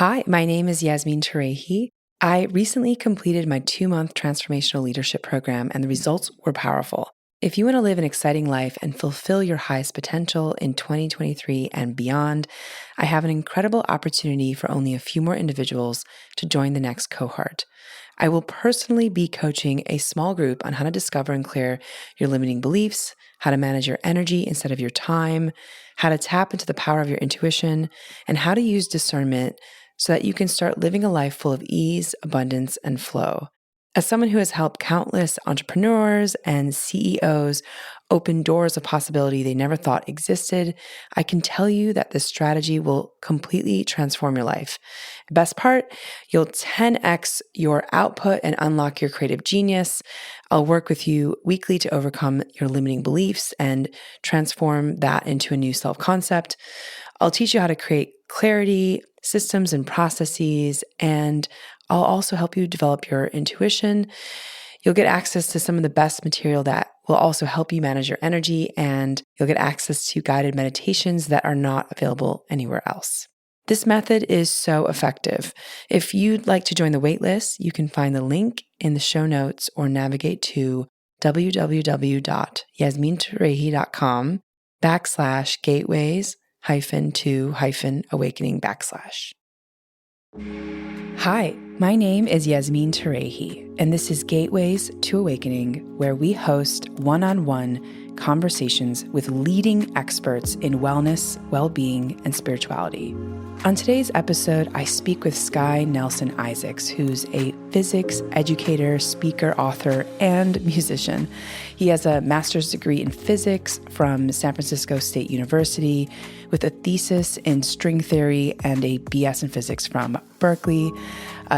Hi, my name is Yasmin Terehi. I recently completed my 2-month transformational leadership program, and the results were powerful. If you want to live an exciting life and fulfill your highest potential in 2023 and beyond, I have an incredible opportunity for only a few more individuals to join the next cohort. I will personally be coaching a small group on how to discover and clear your limiting beliefs, how to manage your energy instead of your time, how to tap into the power of your intuition, and how to use discernment so that you can start living a life full of ease, abundance, and flow. As someone who has helped countless entrepreneurs and CEOs open doors of possibility they never thought existed, I can tell you that this strategy will completely transform your life. Best part, you'll 10x your output and unlock your creative genius. I'll work with you weekly to overcome your limiting beliefs and transform that into a new self-concept. I'll teach you how to create clarity, systems, and processes, and I'll also help you develop your intuition. You'll get access to some of the best material that will also help you manage your energy, and you'll get access to guided meditations that are not available anywhere else. This method is so effective. If you'd like to join the waitlist, you can find the link in the show notes or navigate to www.yasminterehi.com/gateways-to-awakening/. Hi, my name is Yasmin Terehi, and this is Gateways to Awakening, where we host one-on-one conversations with leading experts in wellness, well-being, and spirituality. On today's episode, I speak with Sky Nelson Isaacs, who's a physics educator, speaker, author, and musician. He has a master's degree in physics from San Francisco State University, with a thesis in string theory and a BS in physics from Berkeley.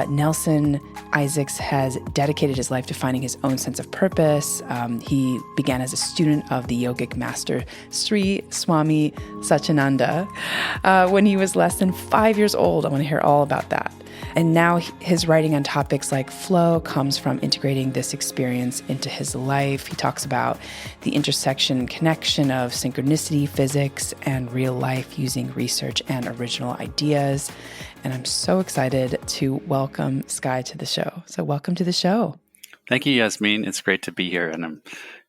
Nelson Isaacs has dedicated his life to finding his own sense of purpose. He began as a student of the Yogic master Sri Swami Satchidananda when he was less than 5 years old. I want to hear all about that. And now his writing on topics like flow comes from integrating this experience into his life. He talks about the intersection and connection of synchronicity, physics, and real life using research and original ideas. And I'm so excited to welcome Sky to the show. So welcome to the show. Thank you, Yasmin. It's great to be here, and I'm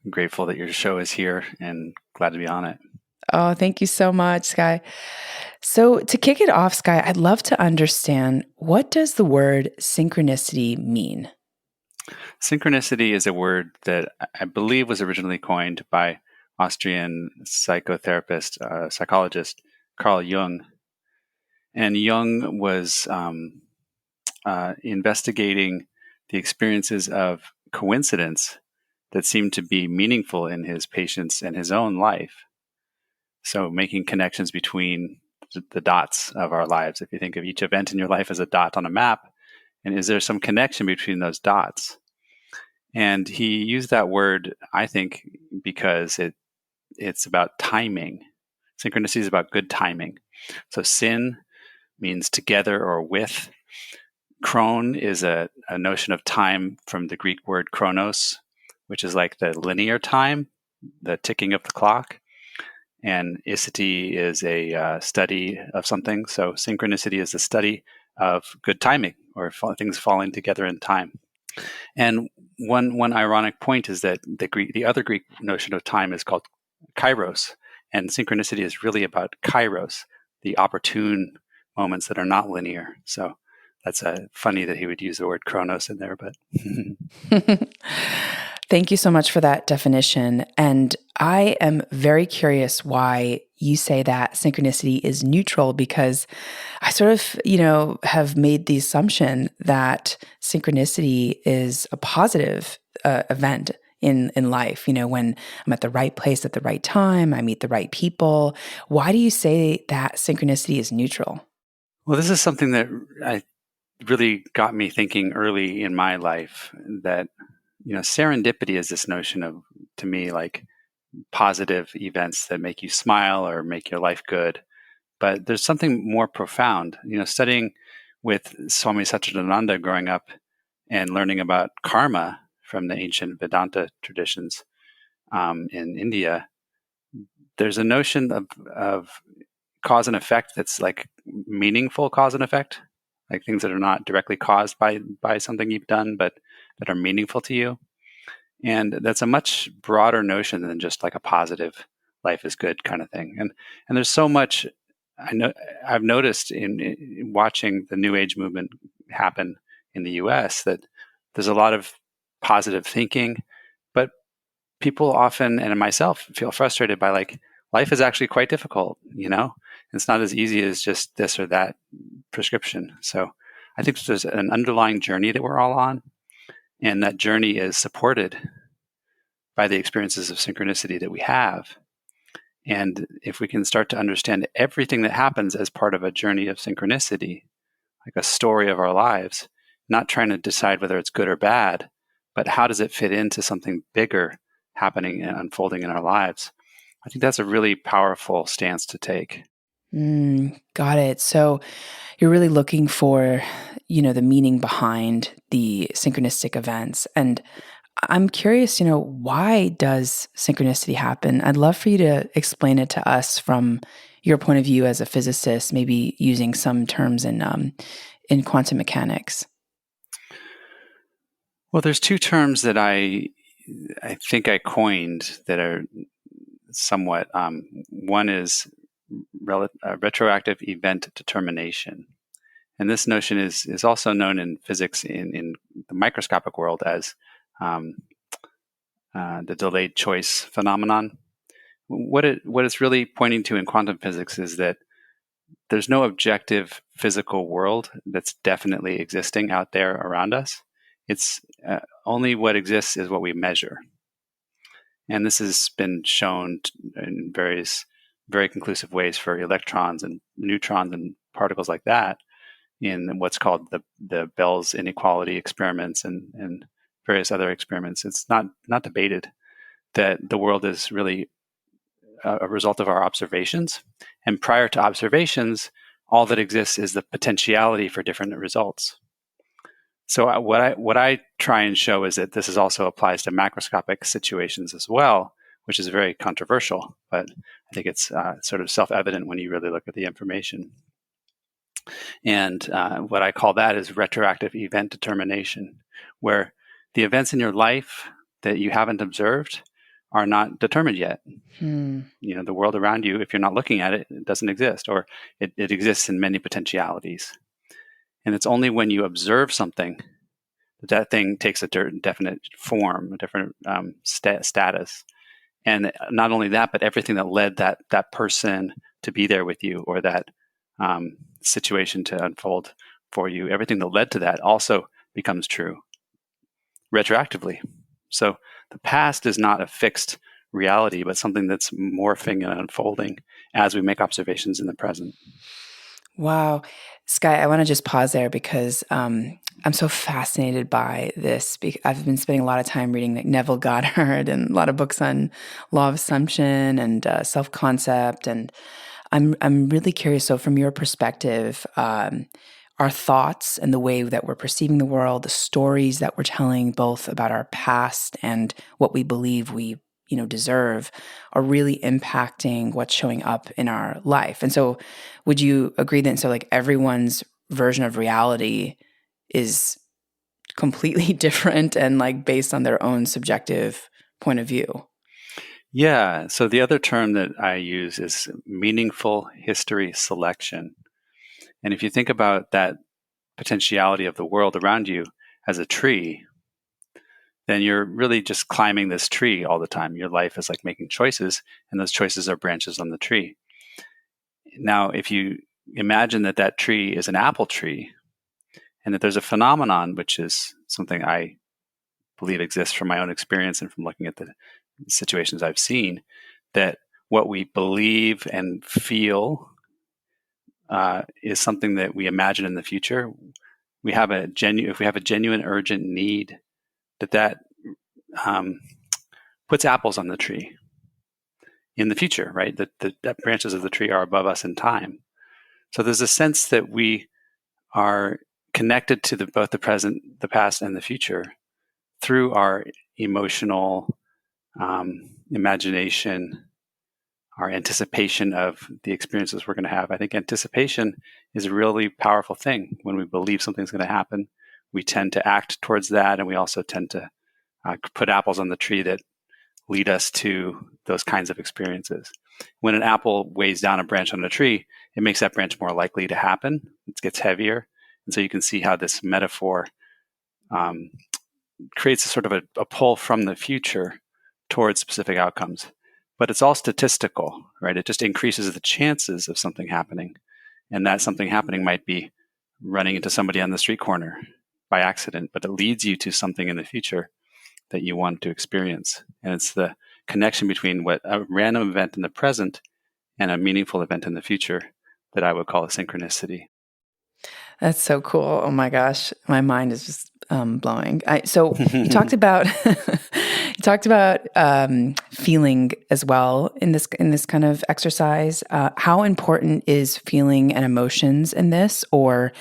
grateful that your show is here and glad to be on it. Oh, thank you so much, Sky. So to kick it off, Sky, I'd love to understand, what does the word synchronicity mean? Synchronicity is a word that I believe was originally coined by Austrian psychotherapist, psychologist Carl Jung. And Jung was investigating the experiences of coincidence that seemed to be meaningful in his patients and his own life. So making connections between the dots of our lives. If you think of each event in your life as a dot on a map, and is there some connection between those dots? And he used that word, I think, because it's about timing. Synchronicity is about good timing. So syn means together or with. Chron is a notion of time from the Greek word chronos, which is like the linear time, the ticking of the clock. And icity is a study of something. So synchronicity is the study of good timing, or things falling together in time. And one ironic point is that the other Greek notion of time is called kairos, and synchronicity is really about kairos, the opportune moments that are not linear. So that's funny that he would use the word chronos in there, but Thank you so much for that definition. And I am very curious why you say that synchronicity is neutral, because I sort of, have made the assumption that synchronicity is a positive event in life. When I'm at the right place at the right time, I meet the right people. Why do you say that synchronicity is neutral? Well, this is something that really got me thinking early in my life, that serendipity is this notion of, to me, like positive events that make you smile or make your life good. But there's something more profound. Studying with Swami Satchidananda growing up and learning about karma from the ancient Vedanta traditions in India, there's a notion of cause and effect that's like meaningful cause and effect. like things that are not directly caused by something you've done, but that are meaningful to you. And that's a much broader notion than just like a positive life is good kind of thing. And there's so much I've noticed in watching the New Age movement happen in the U.S. that there's a lot of positive thinking, but people often, and myself, feel frustrated by like life is actually quite difficult. It's not as easy as just this or that prescription. So I think there's an underlying journey that we're all on, and that journey is supported by the experiences of synchronicity that we have. And if we can start to understand everything that happens as part of a journey of synchronicity, like a story of our lives, not trying to decide whether it's good or bad, but how does it fit into something bigger happening and unfolding in our lives, I think that's a really powerful stance to take. Got it. So you're really looking for, the meaning behind the synchronistic events. And I'm curious, why does synchronicity happen? I'd love for you to explain it to us from your point of view as a physicist, maybe using some terms in quantum mechanics. Well, there's two terms that I think I coined that are somewhat. One is retroactive event determination. And this notion is also known in physics in the microscopic world as the delayed choice phenomenon. What it's really pointing to in quantum physics is that there's no objective physical world that's definitely existing out there around us. It's only what exists is what we measure. And this has been shown in various very conclusive ways for electrons and neutrons and particles like that in what's called the Bell's inequality experiments and various other experiments. It's not debated that the world is really a result of our observations. And prior to observations, all that exists is the potentiality for different results. So what I try and show is that this also applies to macroscopic situations as well, which is very controversial, but I think it's sort of self-evident when you really look at the information. And what I call that is retroactive event determination, where the events in your life that you haven't observed are not determined yet. The world around you, if you're not looking at it, it doesn't exist, or it exists in many potentialities. And it's only when you observe something that thing takes a definite form, a different status. And not only that, but everything that led that person to be there with you, or that situation to unfold for you, everything that led to that also becomes true retroactively. So the past is not a fixed reality, but something that's morphing and unfolding as we make observations in the present. Wow. Sky, I want to just pause there because I'm so fascinated by this. I've been spending a lot of time reading Neville Goddard and a lot of books on law of assumption and self-concept. And I'm really curious. So from your perspective, our thoughts and the way that we're perceiving the world, the stories that we're telling both about our past and what we believe we deserve, are really impacting what's showing up in our life. And so would you agree that like everyone's version of reality is completely different and like based on their own subjective point of view? Yeah. So the other term that I use is meaningful history selection. And if you think about that potentiality of the world around you as a tree, then you're really just climbing this tree all the time. Your life is like making choices, and those choices are branches on the tree. Now, if you imagine that tree is an apple tree, and that there's a phenomenon, which is something I believe exists from my own experience and from looking at the situations I've seen, that what we believe and feel is something that we imagine in the future. If we have a genuine, urgent need, that puts apples on the tree in the future, right? That branches of the tree are above us in time. So there's a sense that we are connected to both the present, the past, and the future through our emotional imagination, our anticipation of the experiences we're going to have. I think anticipation is a really powerful thing. When we believe something's going to happen, we tend to act towards that, and we also tend to put apples on the tree that lead us to those kinds of experiences. When an apple weighs down a branch on a tree, it makes that branch more likely to happen. It gets heavier. And so you can see how this metaphor creates a sort of a pull from the future towards specific outcomes. But it's all statistical, right? It just increases the chances of something happening. And that something happening might be running into somebody on the street corner by accident, but it leads you to something in the future that you want to experience. And it's the connection between what a random event in the present and a meaningful event in the future that I would call a synchronicity. That's so cool. Oh my gosh, my mind is just blowing. So you talked about feeling as well in this kind of exercise. How important is feeling and emotions in this, or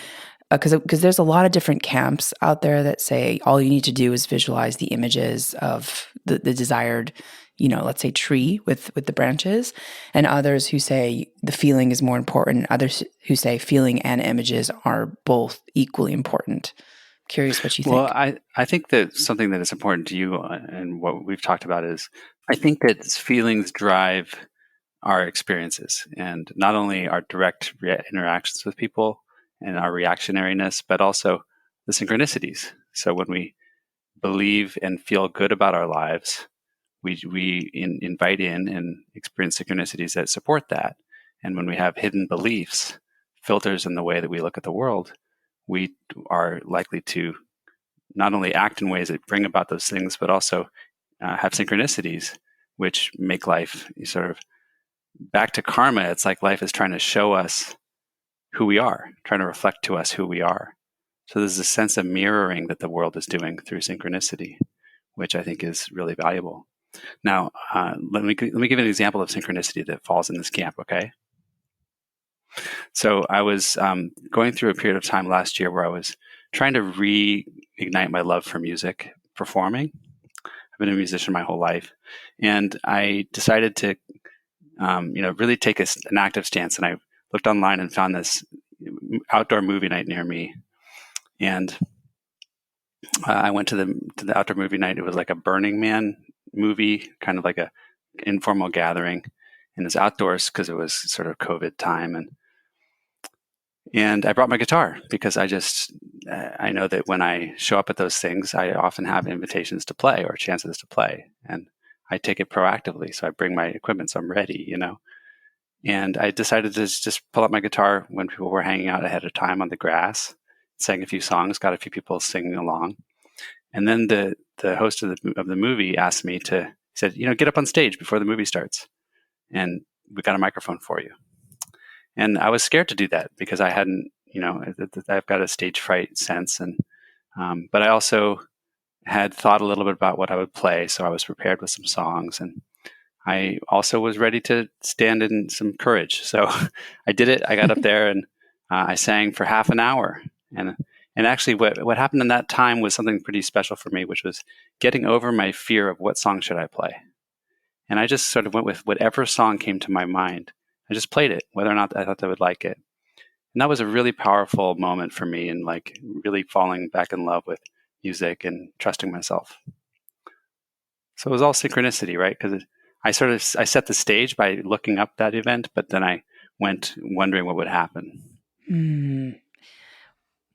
because there's a lot of different camps out there that say all you need to do is visualize the images of the desired, let's say tree with the branches, and others who say the feeling is more important. Others who say feeling and images are both equally important. Curious what you think. Well, I think that something that is important to you and what we've talked about is I think that feelings drive our experiences, and not only our direct interactions with people and our reactionariness, but also the synchronicities. So when we believe and feel good about our lives, we invite in and experience synchronicities that support that. And when we have hidden beliefs, filters in the way that we look at the world, we are likely to not only act in ways that bring about those things, but also have synchronicities, which make life sort of back to karma. It's like life is trying to show us who we are, trying to reflect to us who we are. So there's a sense of mirroring that the world is doing through synchronicity, which I think is really valuable. Now, let me give an example of synchronicity that falls in this camp, okay? So I was going through a period of time last year where I was trying to reignite my love for music, performing. I've been a musician my whole life, and I decided to, really take an active stance. And I looked online and found this outdoor movie night near me, and I went to the outdoor movie night. It was like a Burning Man movie, kind of like a informal gathering, and it's outdoors because it was sort of COVID time, and I brought my guitar because I know that when I show up at those things, I often have invitations to play or chances to play, and I take it proactively. So I bring my equipment, so I'm ready, And I decided to just pull out my guitar when people were hanging out ahead of time on the grass, sang a few songs, got a few people singing along. And then the host of the movie asked me he said, get up on stage before the movie starts, and we got a microphone for you. And I was scared to do that because I hadn't, I've got a stage fright sense, but I also had thought a little bit about what I would play, so I was prepared with some songs, and I also was ready to stand in some courage. So I did it. I got up there and I sang for half an hour, and actually, what happened in that time was something pretty special for me, which was getting over my fear of what song should I play. And I just sort of went with whatever song came to my mind. I just played it, whether or not I thought they would like it. And that was a really powerful moment for me, and like really falling back in love with music and trusting myself. So it was all synchronicity, right? Because I set the stage by looking up that event, but then I went wondering what would happen.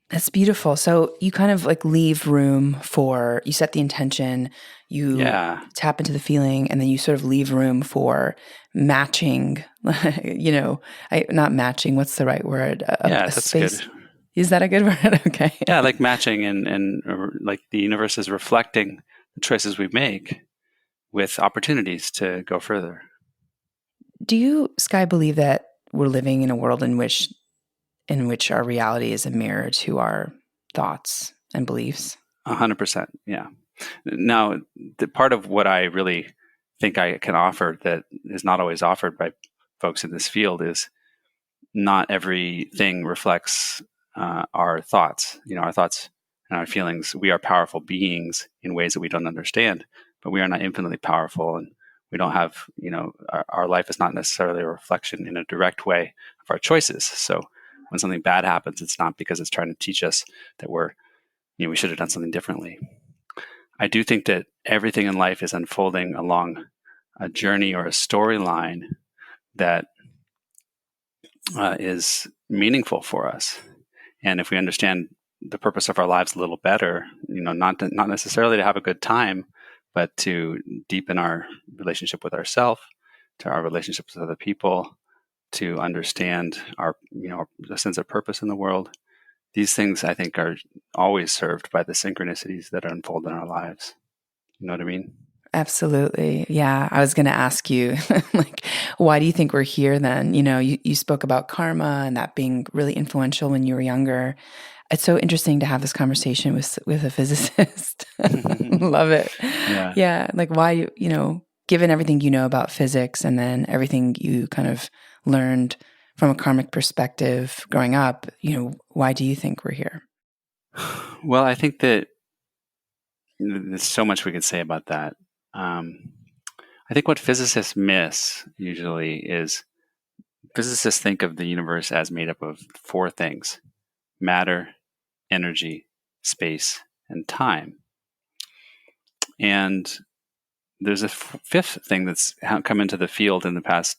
That's beautiful. So you kind of like leave room for, you set the intention, you tap into the feeling, and then you sort of leave room for matching, not matching, what's the right word? That's space. Good. Is that a good word? Okay. Yeah, like matching and like the universe is reflecting the choices we make with opportunities to go further. Do you, Sky, believe that we're living in a world in which our reality is a mirror to our thoughts and beliefs? 100%. Yeah. Now, the part of what I really think I can offer that is not always offered by folks in this field is not everything reflects our thoughts. Our thoughts and our feelings. We are powerful beings in ways that we don't understand, but we are not infinitely powerful, and We don't have, our life is not necessarily a reflection in a direct way of our choices. So when something bad happens, it's not because it's trying to teach us that we should have done something differently. I do think that everything in life is unfolding along a journey or a storyline that is meaningful for us. And if we understand the purpose of our lives a little better, not necessarily to have a good time, but to deepen our relationship with ourselves, to our relationships with other people, to understand our sense of purpose in the world. These things, I think, are always served by the synchronicities that unfold in our lives. You know what I mean? Absolutely. Yeah. I was going to ask you, like, why do you think we're here then? You spoke about karma and that being really influential when you were younger. It's so interesting to have this conversation with a physicist. Love it. Yeah. Yeah. Like why, given everything you know about physics and then everything you kind of learned from a karmic perspective growing up, why do you think we're here? Well, I think that there's so much we could say about that. I think what physicists miss usually is physicists think of the universe as made up of four things: matter, energy, space, and time. And there's a fifth thing that's come into the field in the past,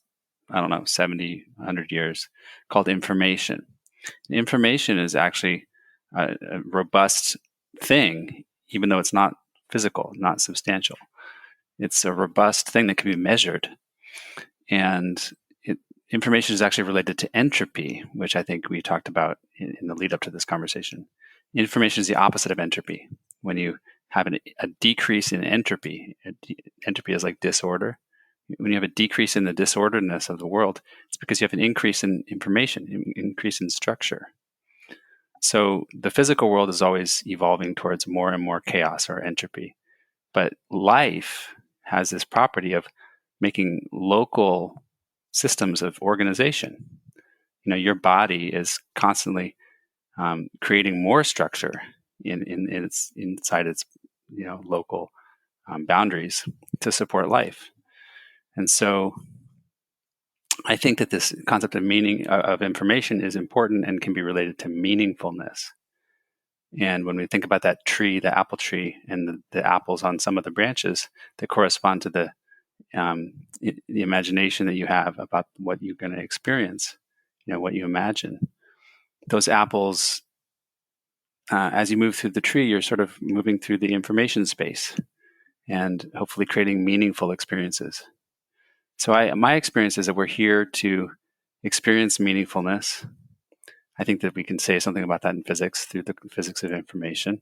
70, 100 years, called information. Information is actually a robust thing, even though it's not physical, not substantial. It's a robust thing that can be measured. And information is actually related to entropy, which I think we talked about in the lead up to this conversation. Information is the opposite of entropy. When you have a decrease in entropy, entropy is like disorder. When you have a decrease in the disorderedness of the world, it's because you have an increase in information, increase in structure. So the physical world is always evolving towards more and more chaos or entropy. But life has this property of making local systems of organization. Your body is constantly creating more structure inside its local boundaries to support life. And so I think that this concept of meaning of information is important and can be related to meaningfulness. And when we think about that tree, the apple tree, and the apples on some of the branches that correspond to the imagination that you have about what you're going to experience, what you imagine, those apples, as you move through the tree, you're sort of moving through the information space and hopefully creating meaningful experiences. So my experience is that we're here to experience meaningfulness. I think that we can say something about that in physics through the physics of information.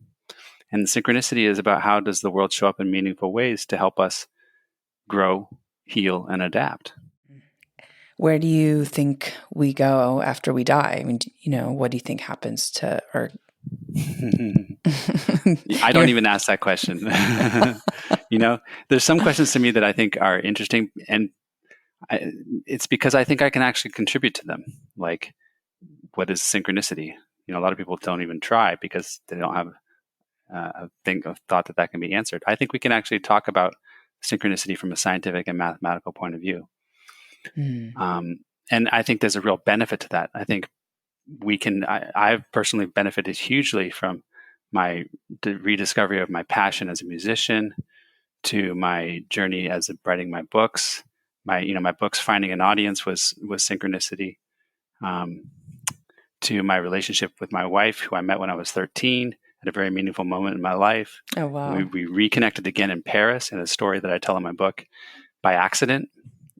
And synchronicity is about how does the world show up in meaningful ways to help us grow, heal, and adapt. Where do you think we go after we die? I mean, what do you think happens to our... I don't even ask that question. There's some questions to me that I think are interesting, and it's because I think I can actually contribute to them. Like, what is synchronicity? A lot of people don't even try because they don't have a thought that can be answered. I think we can actually talk about synchronicity from a scientific and mathematical point of view. And I think there's a real benefit to that. I think I've personally benefited hugely from my rediscovery of my passion as a musician, to my journey as writing my books. My books finding an audience was synchronicity. To my relationship with my wife, who I met when I was 13, at a very meaningful moment in my life. Oh, wow. We reconnected again in Paris, in a story that I tell in my book, by accident.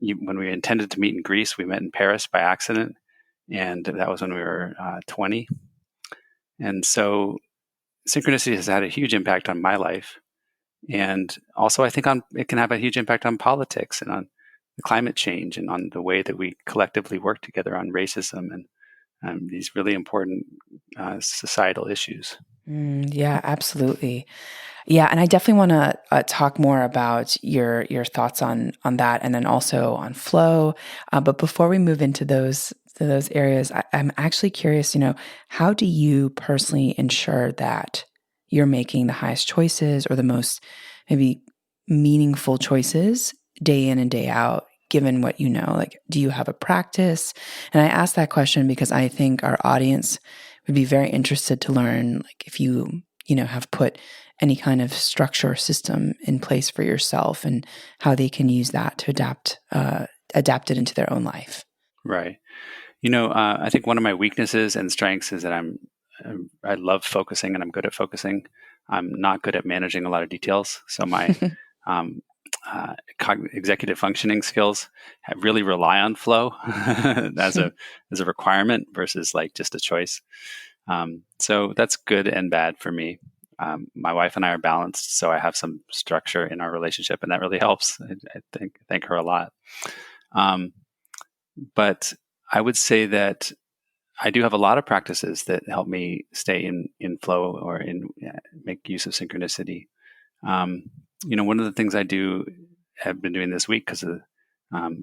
When we intended to meet in Greece, we met in Paris by accident. And that was when we were 20. And so synchronicity has had a huge impact on my life. And also I think it can have a huge impact on politics and on climate change and on the way that we collectively work together on racism and these really important societal issues. Yeah, absolutely. Yeah, and I definitely want to talk more about your thoughts on that, and then also on flow. But before we move into those areas, I'm actually curious. How do you personally ensure that you're making the highest choices or the most maybe meaningful choices day in and day out, given what you know? Like, do you have a practice? And I ask that question because I think our audience would be very interested to learn, like, if you have put any kind of structure or system in place for yourself and how they can use that to adapt it into their own life. Right. I think one of my weaknesses and strengths is that I love focusing and I'm good at focusing. I'm not good at managing a lot of details. So my um, executive functioning skills really rely on flow as a requirement versus like just a choice. So that's good and bad for me. My wife and I are balanced, so I have some structure in our relationship, and that really helps. I thank her a lot. But I would say that I do have a lot of practices that help me stay in flow or make use of synchronicity. One of the things I have been doing this week because of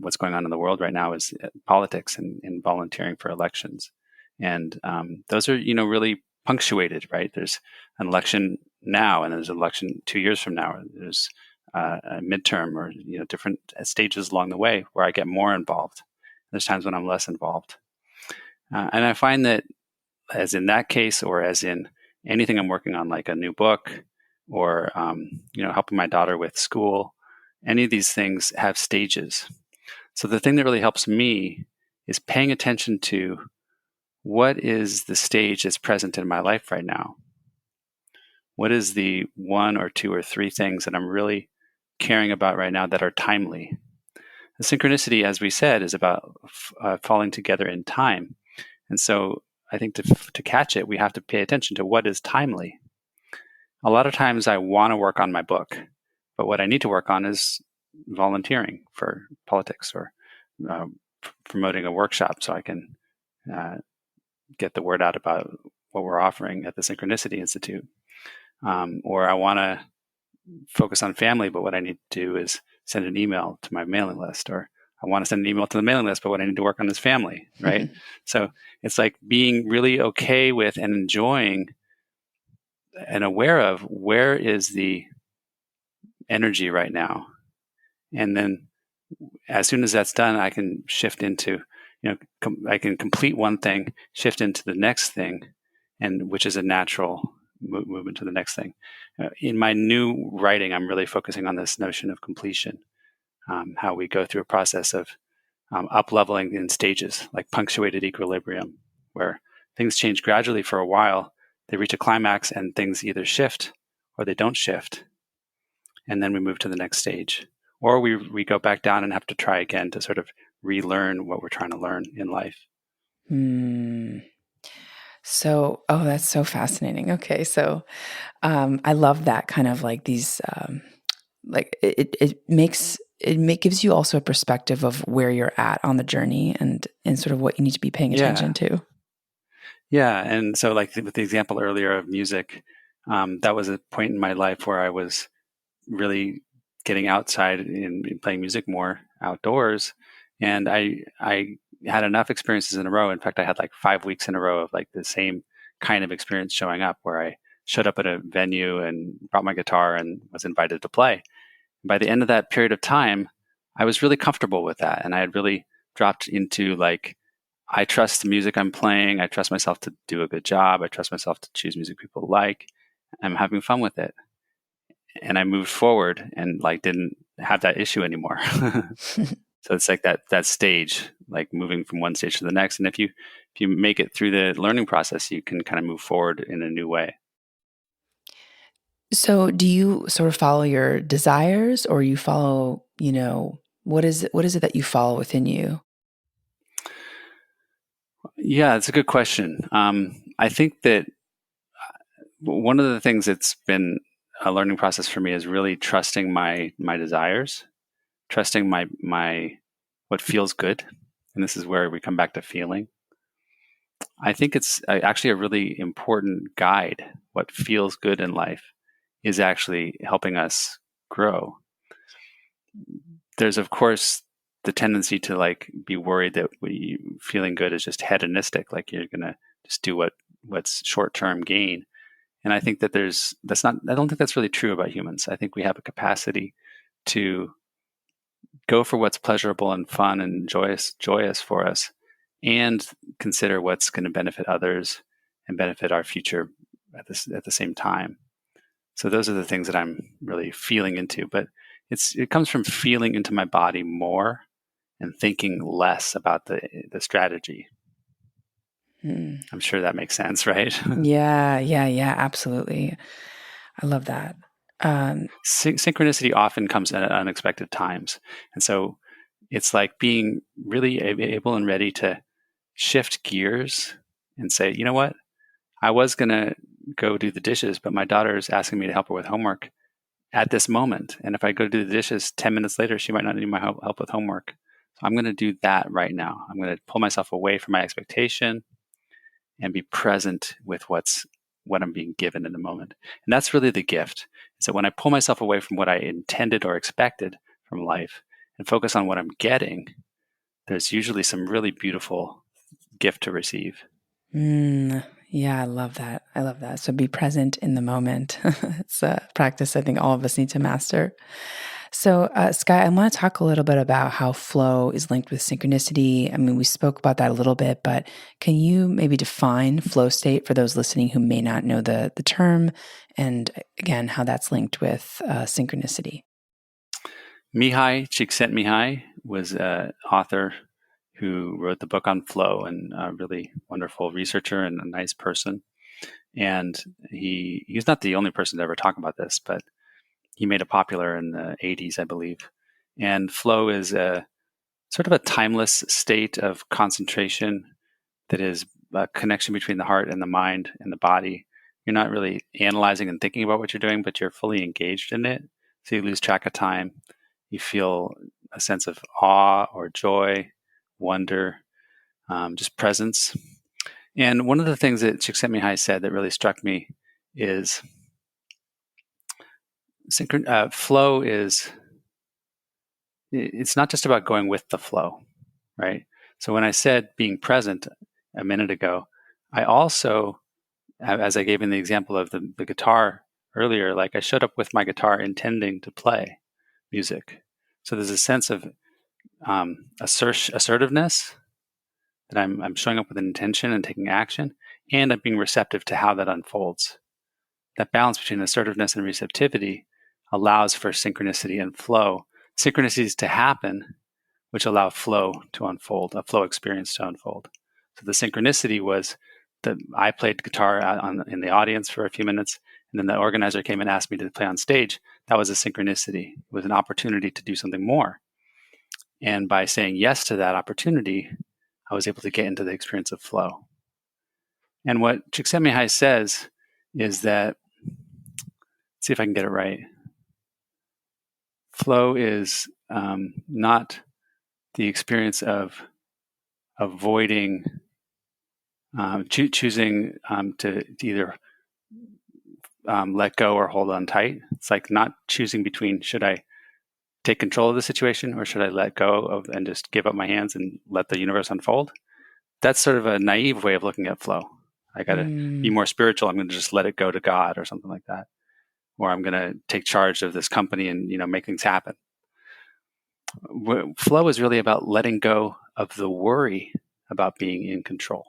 what's going on in the world right now is politics and volunteering for elections. And those are, really punctuated, right? There's an election now and there's an election 2 years from now. There's a midterm or, different stages along the way where I get more involved. There's times when I'm less involved. And I find that as in that case, or as in anything I'm working on, like a new book or, helping my daughter with school, any of these things have stages. So the thing that really helps me is paying attention to what is the stage that's present in my life right now. What is the 1 or 2 or 3 things that I'm really caring about right now that are timely? The synchronicity, as we said, is about falling together in time. And so I think to catch it, we have to pay attention to what is timely. A lot of times I want to work on my book, but what I need to work on is volunteering for politics or promoting a workshop so I can get the word out about what we're offering at the Synchronicity Institute. Or I want to focus on family, but what I need to do is send an email to my mailing list, or I want to send an email to the mailing list, but what I need to work on is family, right? So it's like being really okay with and enjoying and aware of where is the energy right now. And then as soon as that's done, I can shift into, I can complete one thing, shift into the next thing, and which is a natural movement to the next thing. In my new writing, I'm really focusing on this notion of completion, how we go through a process of up-leveling in stages, like punctuated equilibrium, where things change gradually for a while, they reach a climax, and things either shift or they don't shift. And then we move to the next stage. Or we go back down and have to try again to sort of relearn what we're trying to learn in life. So, that's so fascinating. Okay, so I love that kind of like these, like it gives you also a perspective of where you're at on the journey and sort of what you need to be paying attention to. Yeah, and so like with the example earlier of music, that was a point in my life where I was really getting outside and playing music more outdoors, and I had enough experiences in a row. In fact, I had like 5 weeks in a row of like the same kind of experience showing up, where I showed up at a venue and brought my guitar and was invited to play. And by the end of that period of time, I was really comfortable with that, and I had really dropped into like, I trust the music I'm playing. I trust myself to do a good job. I trust myself to choose music people like. I'm having fun with it. And I moved forward and like didn't have that issue anymore. So it's like that stage, like moving from one stage to the next. And if you make it through the learning process, you can kind of move forward in a new way. So do you sort of follow your desires, or you follow, what is it that you follow within you? Yeah, it's a good question. I think that one of the things that's been a learning process for me is really trusting my desires, trusting my what feels good, and this is where we come back to feeling. I think it's actually a really important guide. What feels good in life is actually helping us grow. There's of course the tendency to like be worried that feeling good is just hedonistic, like you're gonna just do what's short-term gain. And I think that I don't think that's really true about humans. I think we have a capacity to go for what's pleasurable and fun and joyous for us, and consider what's going to benefit others and benefit our future at the same time. So those are the things that I'm really feeling into. But it comes from feeling into my body more and thinking less about the strategy. I'm sure that makes sense, right? Yeah, absolutely. I love that. Synchronicity often comes at unexpected times. And so it's like being really able and ready to shift gears and say, you know what? I was going to go do the dishes, but my daughter is asking me to help her with homework at this moment. And if I go do the dishes 10 minutes later, she might not need my help with homework. So I'm going to do that right now. I'm going to pull myself away from my expectation and be present with what I'm being given in the moment. And that's really the gift. So when I pull myself away from what I intended or expected from life and focus on what I'm getting, there's usually some really beautiful gift to receive. Yeah, I love that. So be present in the moment. It's a practice I think all of us need to master. So, Sky, I want to talk a little bit about how flow is linked with synchronicity. I mean, we spoke about that a little bit, but can you maybe define flow state for those listening who may not know the term, and again, how that's linked with synchronicity? Mihai Csikszentmihalyi was an author who wrote the book on flow, and a really wonderful researcher and a nice person. And he's not the only person to ever talk about this, but he made it popular in the 80s, I believe. And flow is a sort of a timeless state of concentration that is a connection between the heart and the mind and the body. You're not really analyzing and thinking about what you're doing, but you're fully engaged in it. So you lose track of time. You feel a sense of awe or joy, wonder, just presence. And one of the things that Csikszentmihalyi said that really struck me is flow is, it's not just about going with the flow, right? So when I said being present a minute ago, I also, as I gave in the example of the guitar earlier, like I showed up with my guitar intending to play music. So there's a sense of assertiveness, that I'm showing up with an intention and taking action, and I'm being receptive to how that unfolds. That balance between assertiveness and receptivity allows for synchronicity and flow. Synchronicities to happen, which allow flow to unfold, a flow experience to unfold. So the synchronicity was that I played guitar in the audience for a few minutes, and then the organizer came and asked me to play on stage. That was a synchronicity. It was an opportunity to do something more. And by saying yes to that opportunity, I was able to get into the experience of flow. And what Csikszentmihalyi says is that, let's see if I can get it right. Flow is not the experience of avoiding, choosing to either let go or hold on tight. It's like not choosing between, should I take control of the situation or should I let go of and just give up my hands and let the universe unfold? That's sort of a naive way of looking at flow. I got to be more spiritual. I'm going to just let it go to God or something like that. Or I'm going to take charge of this company and, make things happen. Flow is really about letting go of the worry about being in control.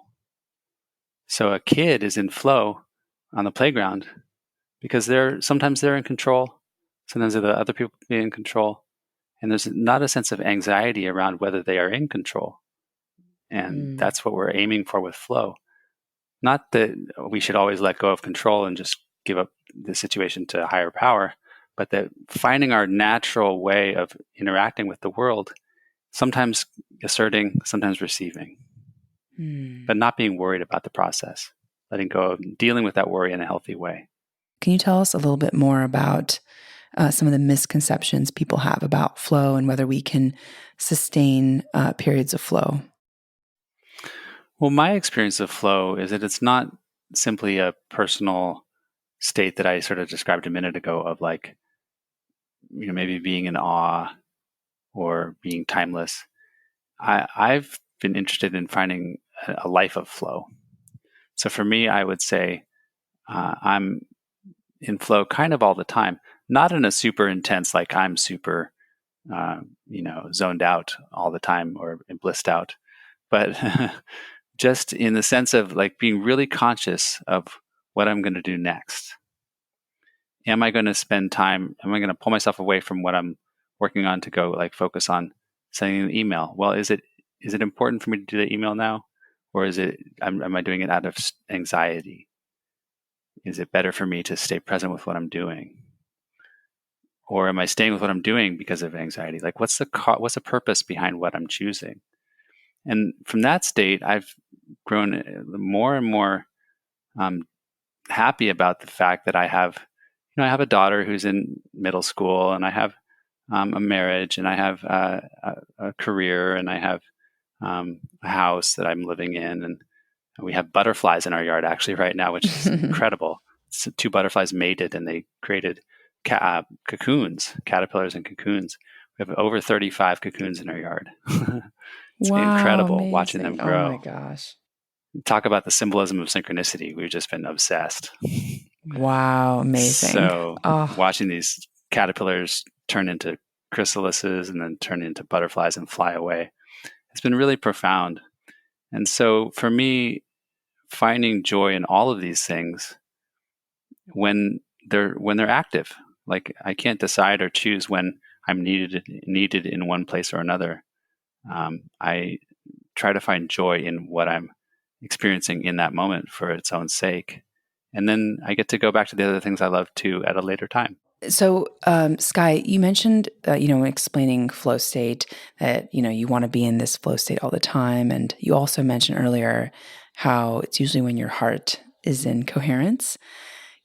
So a kid is in flow on the playground because sometimes they're in control, sometimes the other people be in control, and there's not a sense of anxiety around whether they are in control. And that's what we're aiming for with flow. Not that we should always let go of control and just give up the situation to a higher power, but that finding our natural way of interacting with the world, sometimes asserting, sometimes receiving, but not being worried about the process, letting go of dealing with that worry in a healthy way. Can you tell us a little bit more about some of the misconceptions people have about flow and whether we can sustain periods of flow? Well, my experience of flow is that it's not simply a personal state that I sort of described a minute ago of like, maybe being in awe or being timeless. I've been interested in finding a life of flow. So for me, I would say I'm in flow kind of all the time, not in a super intense, like I'm super zoned out all the time or blissed out, but just in the sense of like being really conscious of what I'm going to do next. Am I going to spend time? Am I going to pull myself away from what I'm working on to go like focus on sending an email? Well, is it important for me to do the email now, or is it am I doing it out of anxiety? Is it better for me to stay present with what I'm doing, or am I staying with what I'm doing because of anxiety? Like, what's the purpose behind what I'm choosing? And from that state, I've grown more and more happy about the fact that I have a daughter who's in middle school, and I have a marriage, and I have a career, and I have a house that I'm living in, and we have butterflies in our yard actually right now, which is incredible. So 2 butterflies mated, and they created cocoons, caterpillars and cocoons. We have over 35 cocoons in our yard. It's incredible amazing. watching them grow. Oh my gosh. Talk about the symbolism of synchronicity. We've just been obsessed. Wow, amazing. So watching these caterpillars turn into chrysalises and then turn into butterflies and fly away, it's been really profound. And so for me, finding joy in all of these things when they're active, like I can't decide or choose when I'm needed in one place or another. I try to find joy in what I'm experiencing in that moment for its own sake. And then I get to go back to the other things I love too at a later time. So, Sky, you mentioned, explaining flow state, that, you want to be in this flow state all the time. And you also mentioned earlier how it's usually when your heart is in coherence.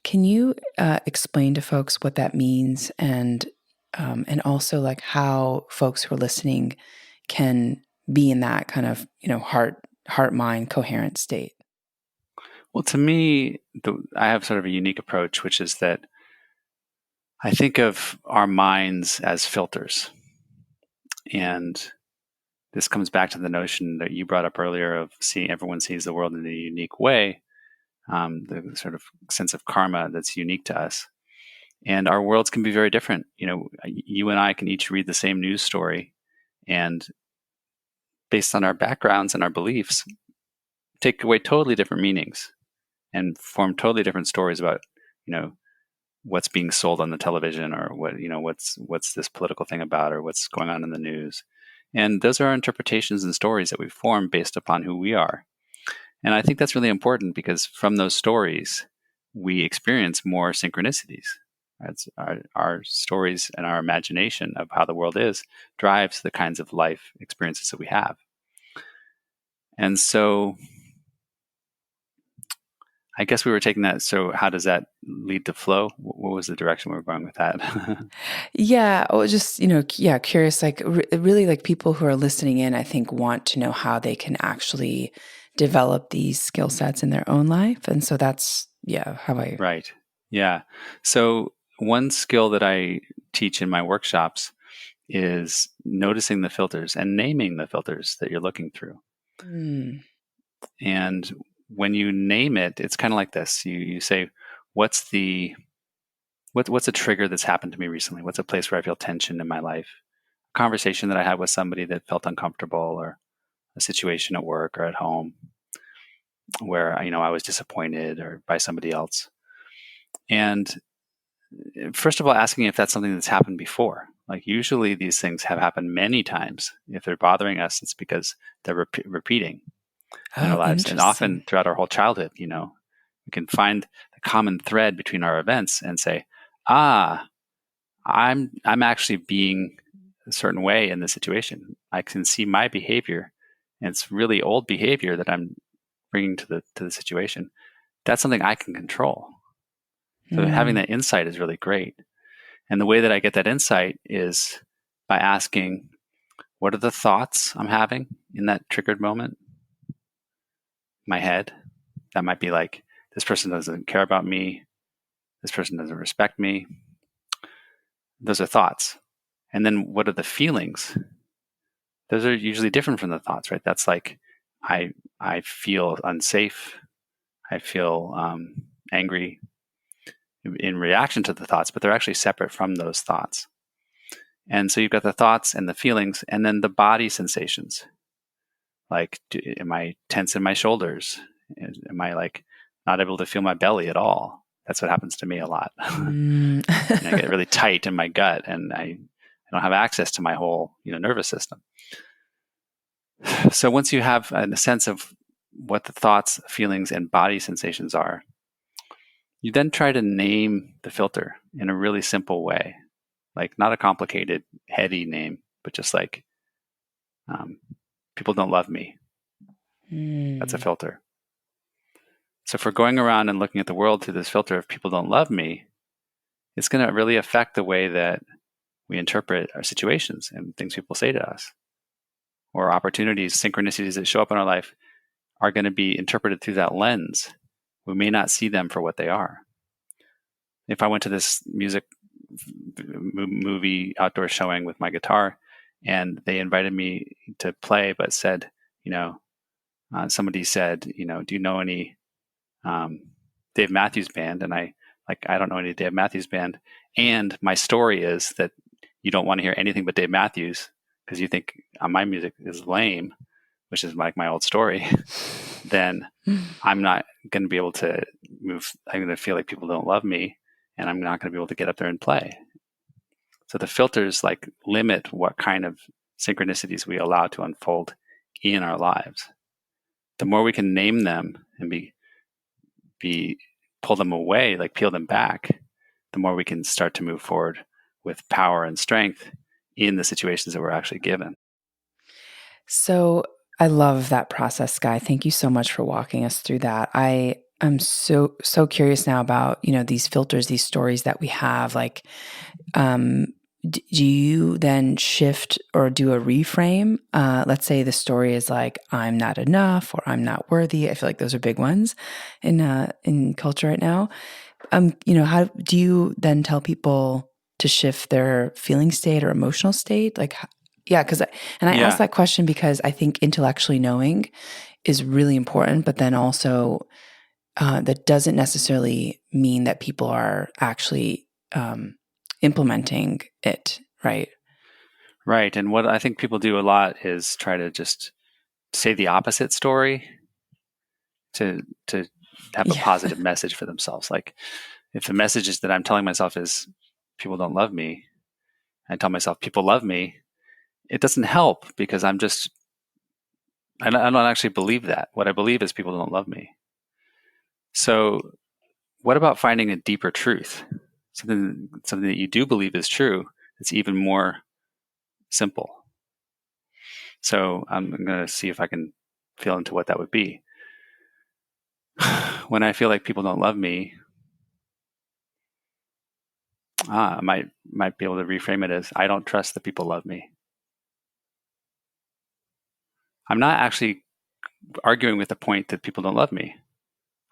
Can you explain to folks what that means, and also like how folks who are listening can be in that kind of, heart mind coherent state? Well, to me, I have sort of a unique approach, which is that I think of our minds as filters. And this comes back to the notion that you brought up earlier of seeing everyone sees the world in a unique way, the sort of sense of karma that's unique to us. And our worlds can be very different. You and I can each read the same news story, and based on our backgrounds and our beliefs, take away totally different meanings and form totally different stories about, what's being sold on the television, or what's this political thing about, or what's going on in the news. And those are our interpretations and stories that we form based upon who we are. And I think that's really important, because from those stories, we experience more synchronicities. Our stories and our imagination of how the world is drives the kinds of life experiences that we have. And so I guess we were taking that. So how does that lead to flow? What was the direction we were going with that? Yeah. Well, just, curious, like really like people who are listening in, I think, want to know how they can actually develop these skill sets in their own life. And so that's, how I... Right. Yeah. So one skill that I teach in my workshops is noticing the filters and naming the filters that you're looking through. And when you name it, it's kind of like this. You say, what's a trigger that's happened to me recently? What's a place where I feel tension in my life? A conversation that I had with somebody that felt uncomfortable, or a situation at work or at home where, I was disappointed or by somebody else. And first of all, asking if that's something that's happened before. Like usually these things have happened many times. If they're bothering us, it's because they're repeating in our lives. And often throughout our whole childhood, we can find the common thread between our events and say, I'm actually being a certain way in this situation. I can see my behavior, and it's really old behavior that I'm bringing to the situation. That's something I can control. So having that insight is really great. And the way that I get that insight is by asking, what are the thoughts I'm having in that triggered moment? My head. That might be like, this person doesn't care about me. This person doesn't respect me. Those are thoughts. And then what are the feelings? Those are usually different from the thoughts, right? That's like, I feel unsafe. I feel angry in reaction to the thoughts, but they're actually separate from those thoughts. And so you've got the thoughts and the feelings, and then the body sensations. Like, am I tense in my shoulders? Am I like not able to feel my belly at all? That's what happens to me a lot. And I get really tight in my gut, and I don't have access to my whole nervous system. So once you have a sense of what the thoughts, feelings, and body sensations are, you then try to name the filter in a really simple way, like not a complicated, heady name, but just like people don't love me. That's a filter. So if we're going around and looking at the world through this filter of people don't love me, it's going to really affect the way that we interpret our situations and things people say to us. Or opportunities, synchronicities that show up in our life are going to be interpreted through that lens. We may not see them for what they are. If I went to this movie outdoor showing with my guitar, and they invited me to play, but said, somebody said, do you know any Dave Matthews Band? And I don't know any Dave Matthews Band. And my story is that you don't want to hear anything but Dave Matthews because you think my music is lame, which is like my old story. Then I'm not going to be able to move. I'm going to feel like people don't love me, and I'm not going to be able to get up there and play. So the filters like limit what kind of synchronicities we allow to unfold in our lives. The more we can name them and pull them away, like peel them back, the more we can start to move forward with power and strength in the situations that we're actually given. So I love that process, Guy. Thank you so much for walking us through that. I am so curious now about, these filters, these stories that we have. Like, do you then shift or do a reframe? Let's say the story is like, I'm not enough or I'm not worthy. I feel like those are big ones in culture right now. How do you then tell people to shift their feeling state or emotional state? Like, yeah, I asked that question because I think intellectually knowing is really important, but then also that doesn't necessarily mean that people are actually implementing it, right? Right. And what I think people do a lot is try to just say the opposite story to have a positive message for themselves. Like if the message is that I'm telling myself is people don't love me, I tell myself people love me, it doesn't help because I don't actually believe that. What I believe is people don't love me. So what about finding a deeper truth? Something that you do believe is true. It's even more simple. So I'm going to see if I can feel into what that would be. When I feel like people don't love me, I might be able to reframe it as I don't trust that people love me. I'm not actually arguing with the point that people don't love me.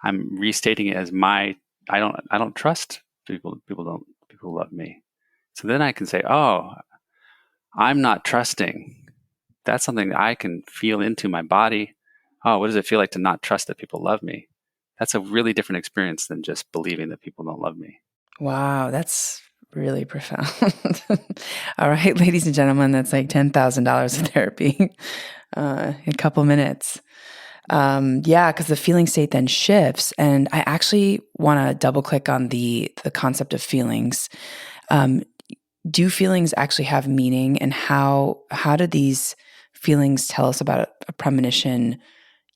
I'm restating it as I don't trust people love me. So then I can say, oh, I'm not trusting. That's something that I can feel into my body. Oh, what does it feel like to not trust that people love me? That's a really different experience than just believing that people don't love me. Wow, that's really profound. All right, ladies and gentlemen, that's like $10,000 of therapy in a couple minutes. Because the feeling state then shifts, and I actually want to double click on the concept of feelings. Do feelings actually have meaning, and how do these feelings tell us about a premonition?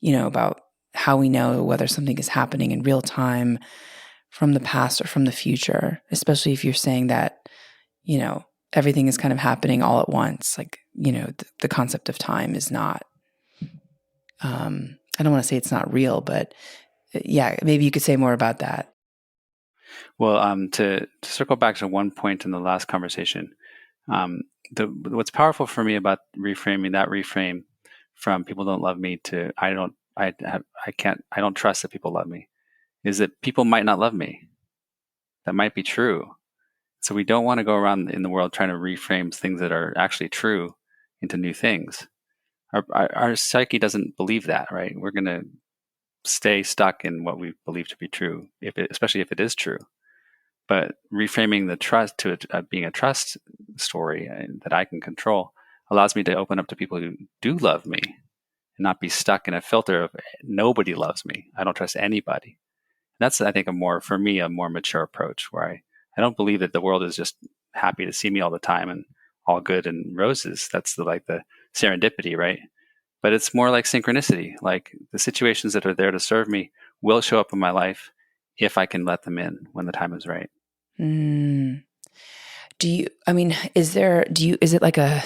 About how we know whether something is happening in real time, from the past or from the future, especially if you're saying that, everything is kind of happening all at once. Like, the concept of time is not, I don't want to say it's not real, but yeah, maybe you could say more about that. Well, to circle back to one point in the last conversation, what's powerful for me about reframing that reframe from people don't love me to I don't trust that people love me is that people might not love me. That might be true. So we don't want to go around in the world trying to reframe things that are actually true into new things. Our psyche doesn't believe that, right? We're going to stay stuck in what we believe to be true, especially if it is true. But reframing the trust to being a trust story that I can control allows me to open up to people who do love me and not be stuck in a filter of nobody loves me. I don't trust anybody. That's, I think, for me, a more mature approach where I don't believe that the world is just happy to see me all the time and all good and roses. That's the serendipity, right? But it's more like synchronicity. Like the situations that are there to serve me will show up in my life if I can let them in when the time is right. Mm. Is it like a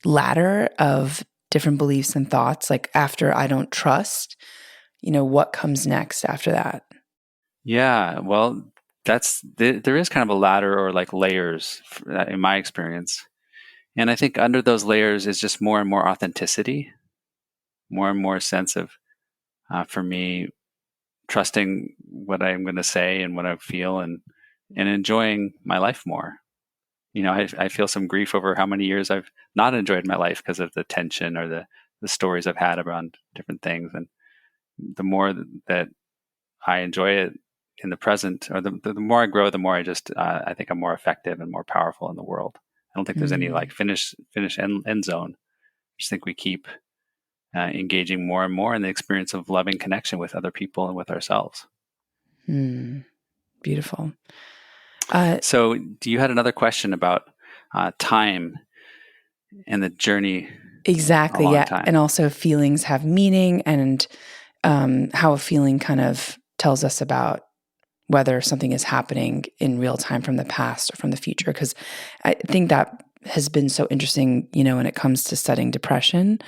ladder of different beliefs and thoughts? Like after I don't trust, what comes next after that? Yeah, well, there is kind of a ladder or like layers in my experience. And I think under those layers is just more and more authenticity, more and more sense of, for me, trusting what I'm going to say and what I feel and enjoying my life more. I feel some grief over how many years I've not enjoyed my life because of the tension or the stories I've had around different things. And the more that I enjoy it in the present, or the more I grow, the more I think I'm more effective and more powerful in the world. I don't think there's any like finish end zone. I just think we keep engaging more and more in the experience of loving connection with other people and with ourselves. Beautiful. So you had another question about time and the journey. Exactly. A long Yeah. time. And also feelings have meaning, and how a feeling kind of tells us about whether something is happening in real time from the past or from the future. Because I think that has been so interesting, when it comes to studying depression.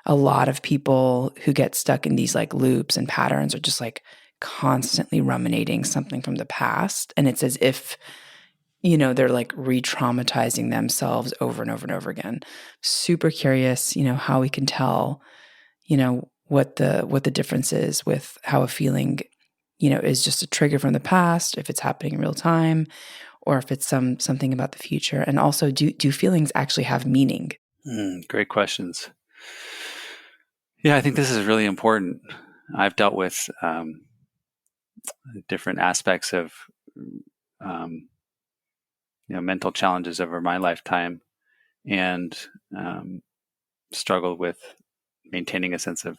A lot of people who get stuck in these like loops and patterns are just like constantly ruminating something from the past. And it's as if, they're like re-traumatizing themselves over and over and over again. Super curious, how we can tell, what the difference is with how a feeling, is just a trigger from the past, if it's happening in real time, or if it's something about the future. And also, do feelings actually have meaning? Great questions. Yeah, I think this is really important. I've dealt with different aspects of mental challenges over my lifetime, and struggled with maintaining a sense of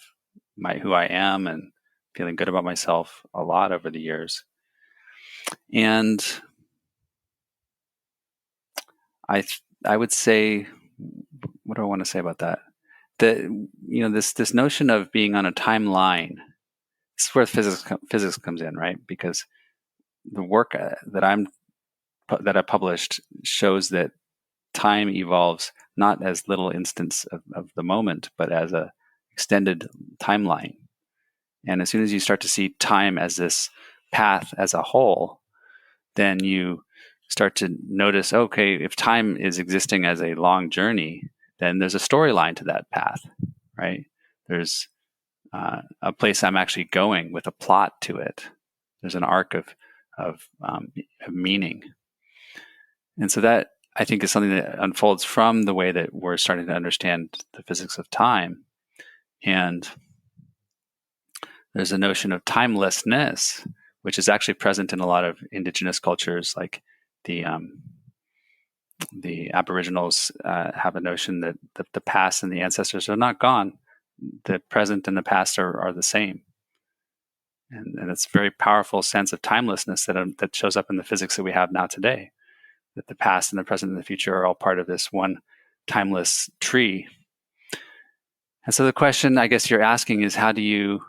who I am and feeling good about myself a lot over the years. And I would say, what do I want to say about that? This notion of being on a timeline. This is where physics comes in, right? Because the work that I published shows that time evolves not as little instance of the moment, but as a extended timeline. And as soon as you start to see time as this path as a whole, then you start to notice, okay, if time is existing as a long journey, then there's a storyline to that path, right? There's a place I'm actually going with a plot to it. There's an arc of meaning. And so that, I think, is something that unfolds from the way that we're starting to understand the physics of time. And there's a notion of timelessness, which is actually present in a lot of indigenous cultures, like the Aboriginals have a notion that the past and the ancestors are not gone. The present and the past are the same. And it's a very powerful sense of timelessness that shows up in the physics that we have now today, that the past and the present and the future are all part of this one timeless tree. And so the question I guess you're asking is, how do you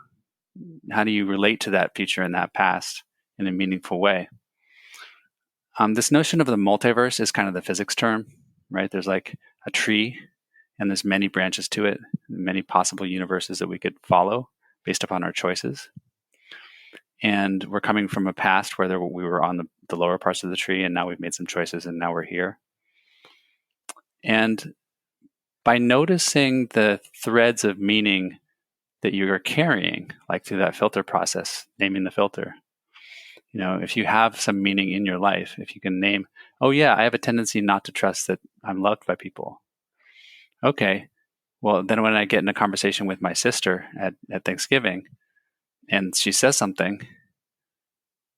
relate to that future and that past in a meaningful way? This notion of the multiverse is kind of the physics term, right? There's like a tree, and there's many branches to it, many possible universes that we could follow based upon our choices. And we're coming from a past where we were on the lower parts of the tree, and now we've made some choices, and now we're here. And by noticing the threads of meaning that you are carrying, like through that filter process, naming the filter, if you have some meaning in your life, if you can name, oh yeah, I have a tendency not to trust that I'm loved by people. Okay, well, then when I get in a conversation with my sister at Thanksgiving, and she says something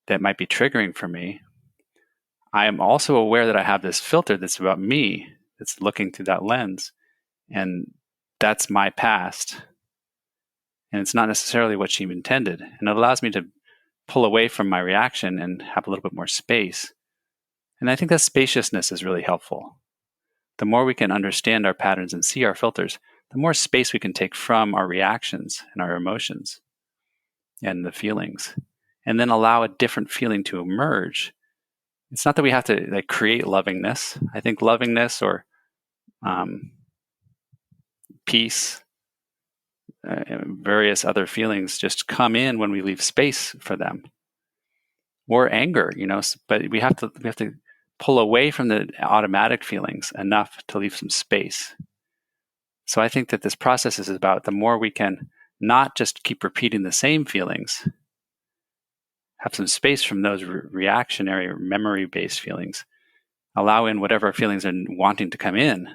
that might be triggering for me, I am also aware that I have this filter that's about me, that's looking through that lens, and that's my past. And it's not necessarily what she intended. And it allows me to pull away from my reaction and have a little bit more space. And I think that spaciousness is really helpful. The more we can understand our patterns and see our filters, the more space we can take from our reactions and our emotions and the feelings, and then allow a different feeling to emerge. It's not that we have to create lovingness. I think lovingness or peace, various other feelings just come in when we leave space for them. Or anger, but we have to pull away from the automatic feelings enough to leave some space. So I think that this process is about the more we can not just keep repeating the same feelings, have some space from those reactionary or memory-based feelings, allow in whatever feelings are wanting to come in,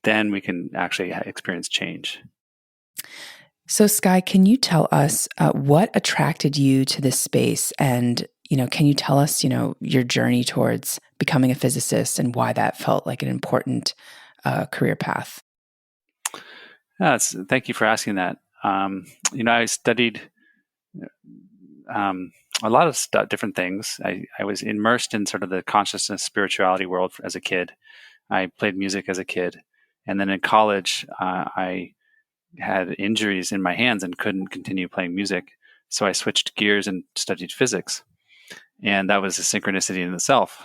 then we can actually experience change. So, Sky, can you tell us what attracted you to this space? And, can you tell us, your journey towards becoming a physicist and why that felt like an important career path? Thank you for asking that. I studied a lot of different things. I was immersed in sort of the consciousness spirituality world as a kid. I played music as a kid. And then in college, I had injuries in my hands and couldn't continue playing music. So I switched gears and studied physics. And that was a synchronicity in itself.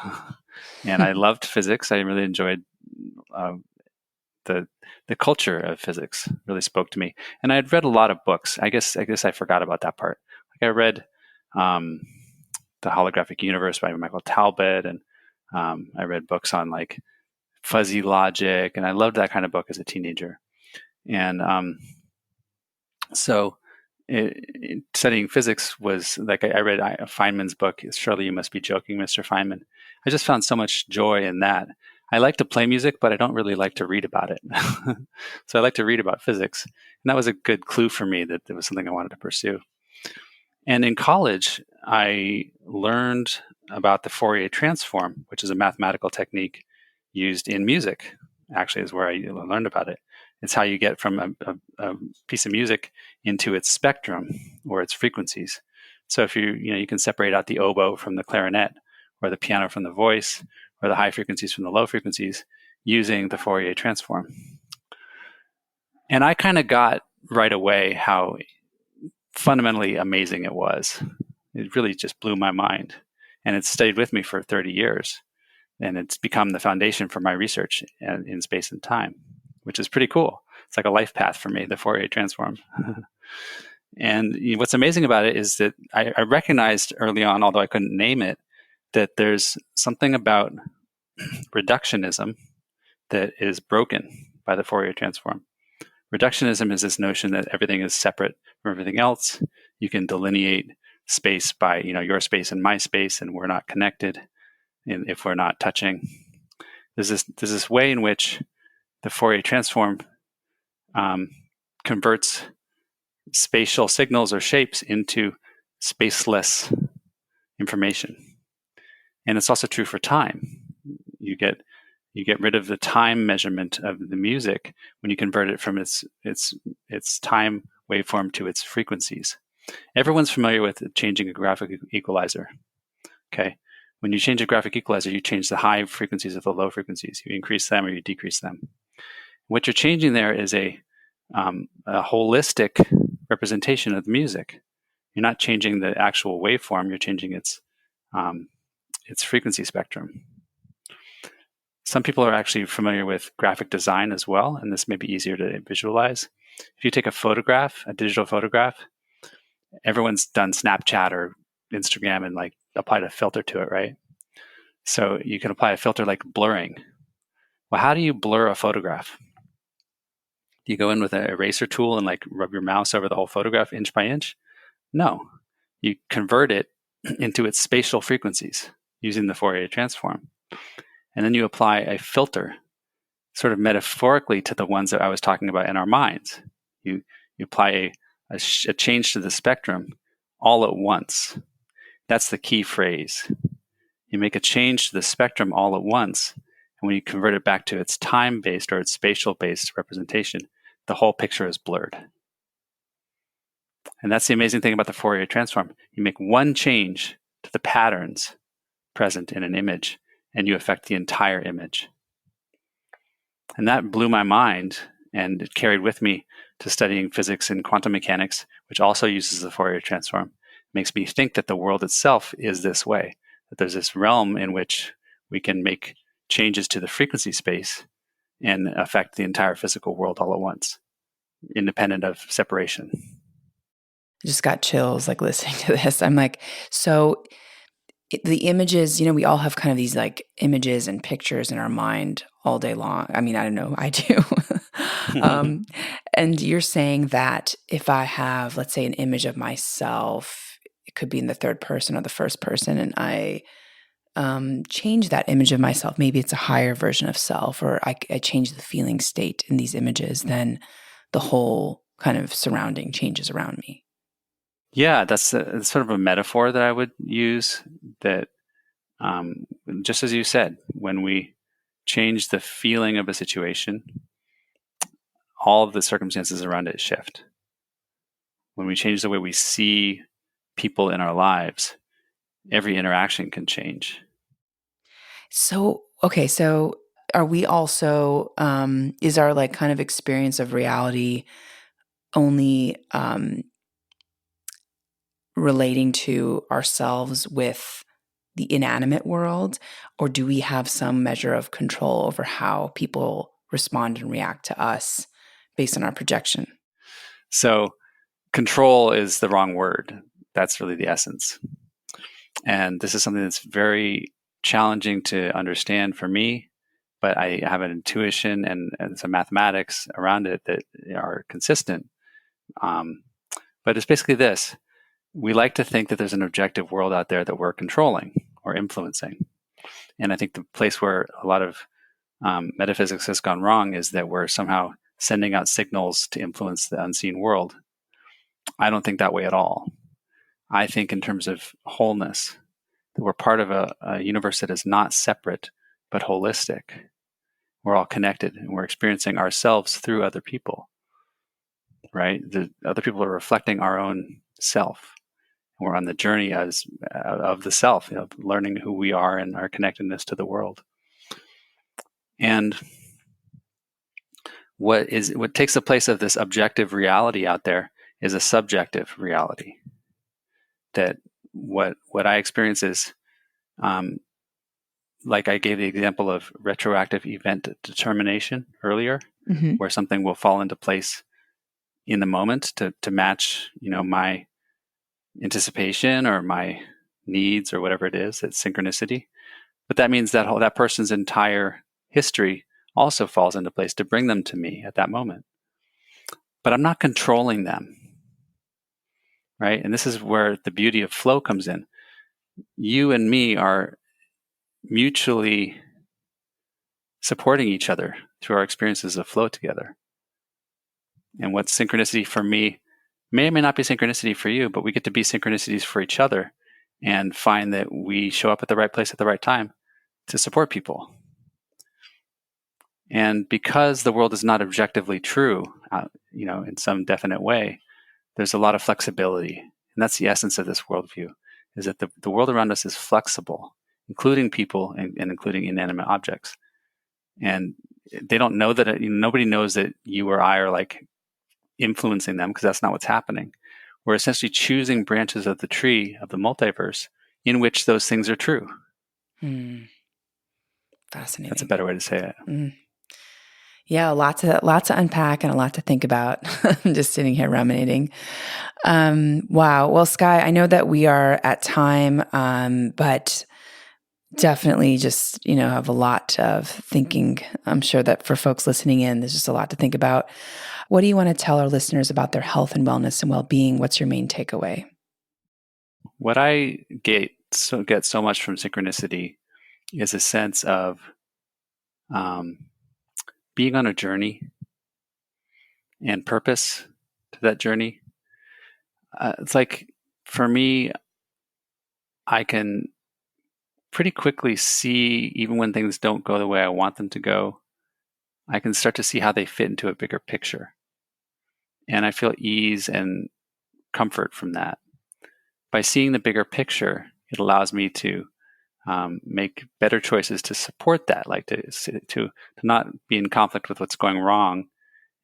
And I loved physics. I really enjoyed the culture of physics. Really spoke to me. And I had read a lot of books. I guess I forgot about that part. Like I read The Holographic Universe by Michael Talbot, and I read books on like fuzzy logic, and I loved that kind of book as a teenager. And so studying physics was like I read Feynman's book, Surely You Must Be Joking, Mr. Feynman. I just found so much joy in that. I like to play music, but I don't really like to read about it. So I like to read about physics. And that was a good clue for me that there was something I wanted to pursue. And in college, I learned about the Fourier transform, which is a mathematical technique used in music, actually is where I learned about it. It's how you get from a piece of music into its spectrum or its frequencies. So if you can separate out the oboe from the clarinet, or the piano from the voice, or the high frequencies from the low frequencies using the Fourier transform. And I kind of got right away how fundamentally amazing it was. It really just blew my mind. And it stayed with me for 30 years. And it's become the foundation for my research in space and time, which is pretty cool. It's like a life path for me, the Fourier transform. And what's amazing about it is that I recognized early on, although I couldn't name it, that there's something about reductionism that is broken by the Fourier transform. Reductionism is this notion that everything is separate from everything else. You can delineate space by your space and my space, and we're not connected if we're not touching. There's this way in which the Fourier transform converts spatial signals or shapes into spaceless information. And it's also true for time. You get rid of the time measurement of the music when you convert it from its time waveform to its frequencies. Everyone's familiar with changing a graphic equalizer. Okay, when you change a graphic equalizer, you change the high frequencies of the low frequencies. You increase them or you decrease them. What you're changing there is a holistic representation of the music. You're not changing the actual waveform. You're changing its frequency spectrum. Some people are actually familiar with graphic design as well, and this may be easier to visualize. If you take a photograph, a digital photograph, everyone's done Snapchat or Instagram and like applied a filter to it, right? So you can apply a filter like blurring. Well, how do you blur a photograph? Do you go in with an eraser tool and like rub your mouse over the whole photograph inch by inch? No. You convert it into its spatial frequencies using the Fourier transform. And then you apply a filter, sort of metaphorically to the ones that I was talking about in our minds. You apply a change to the spectrum all at once. That's the key phrase. You make a change to the spectrum all at once. And when you convert it back to its time-based or its spatial-based representation, the whole picture is blurred. And that's the amazing thing about the Fourier transform. You make one change to the patterns present in an image, and you affect the entire image. And that blew my mind, and it carried with me to studying physics and quantum mechanics, which also uses the Fourier transform. It makes me think that the world itself is this way, that there's this realm in which we can make changes to the frequency space and affect the entire physical world all at once, independent of separation. I just got chills like listening to this. I'm like, so the images, we all have kind of these like images and pictures in our mind all day long. I mean, I don't know, I do. And you're saying that if I have, let's say, an image of myself, it could be in the third person or the first person, and I change that image of myself, maybe it's a higher version of self, or I change the feeling state in these images, then the whole kind of surrounding changes around me. Yeah, that's sort of a metaphor that I would use, that just as you said, when we change the feeling of a situation, all of the circumstances around it shift. When we change the way we see people in our lives, every interaction can change. So, okay, so are we also, is our like kind of experience of reality only relating to ourselves with the inanimate world, or do we have some measure of control over how people respond and react to us based on our projection? So control is the wrong word. That's really the essence. And this is something that's very challenging to understand for me, but I have an intuition and some mathematics around it that are consistent. But it's basically this. We like to think that there's an objective world out there that we're controlling or influencing. And I think the place where a lot of metaphysics has gone wrong is that we're somehow sending out signals to influence the unseen world. I don't think that way at all. I think in terms of wholeness, that we're part of a universe that is not separate, but holistic. We're all connected, and we're experiencing ourselves through other people, right? The other people are reflecting our own self. We're on the journey of the self, learning who we are and our connectedness to the world. And what takes the place of this objective reality out there is a subjective reality. That what I experience is, like I gave the example of retroactive event determination earlier, where something will fall into place in the moment to match, my anticipation or my needs or whatever it is. It's synchronicity. But that means that that person's entire history also falls into place to bring them to me at that moment. But I'm not controlling them, right? And this is where the beauty of flow comes in. You and me are mutually supporting each other through our experiences of flow together. And what's synchronicity for me may or may not be synchronicity for you, but we get to be synchronicities for each other and find that we show up at the right place at the right time to support people. And because the world is not objectively true, in some definite way, there's a lot of flexibility. And that's the essence of this worldview, is that the world around us is flexible, including people and including inanimate objects. And they don't know that, nobody knows that you or I are like influencing them, because that's not what's happening. We're essentially choosing branches of the tree of the multiverse in which those things are true. Fascinating. That's a better way to say it. Yeah, lots to unpack and a lot to think about. I'm just sitting here ruminating. Wow. Well, Sky, I know that we are at time, but definitely just, have a lot of thinking. I'm sure that for folks listening in, there's just a lot to think about. What do you want to tell our listeners about their health and wellness and well-being? What's your main takeaway? What I get so much from synchronicity is a sense of being on a journey and purpose to that journey. It's like, for me, I can pretty quickly see, even when things don't go the way I want them to go, I can start to see how they fit into a bigger picture. And I feel ease and comfort from that. By seeing the bigger picture, it allows me to make better choices to support that, like to not be in conflict with what's going wrong,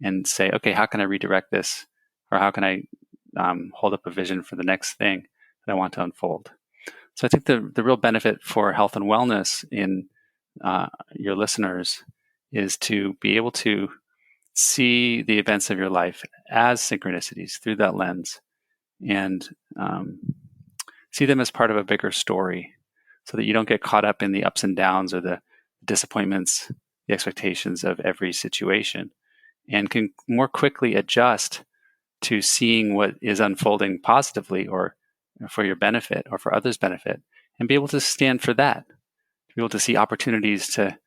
and say, okay, how can I redirect this? Or how can I hold up a vision for the next thing that I want to unfold? So I think the real benefit for health and wellness in your listeners is to be able to see the events of your life as synchronicities through that lens, and see them as part of a bigger story, so that you don't get caught up in the ups and downs or the disappointments, the expectations of every situation, and can more quickly adjust to seeing what is unfolding positively or for your benefit or for others' benefit, and be able to stand for that, to be able to see opportunities to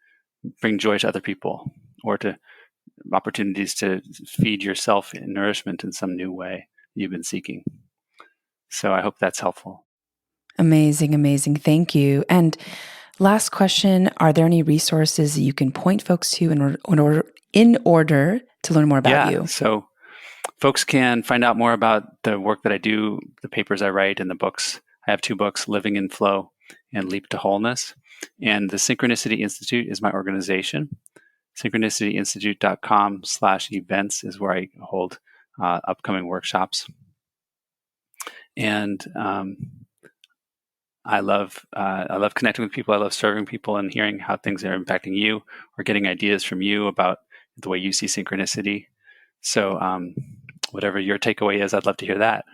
bring joy to other people, or to opportunities to feed yourself in nourishment in some new way you've been seeking. So I hope that's helpful. Amazing, amazing. Thank you. And last question, are there any resources that you can point folks to in order to learn more about you? So folks can find out more about the work that I do, the papers I write, and the books. I have 2 books, Living in Flow and Leap to Wholeness. And the Synchronicity Institute is my organization. synchronicityinstitute.com/events is where I hold upcoming workshops. And I love connecting with people. I love serving people and hearing how things are impacting you, or getting ideas from you about the way you see synchronicity. So whatever your takeaway is, I'd love to hear that.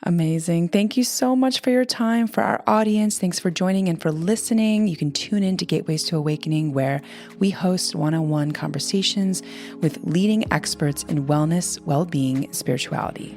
Amazing. Thank you so much for your time. For our audience, thanks for joining and for listening. You can tune in to Gateways to Awakening, where we host one-on-one conversations with leading experts in wellness, well-being, and spirituality.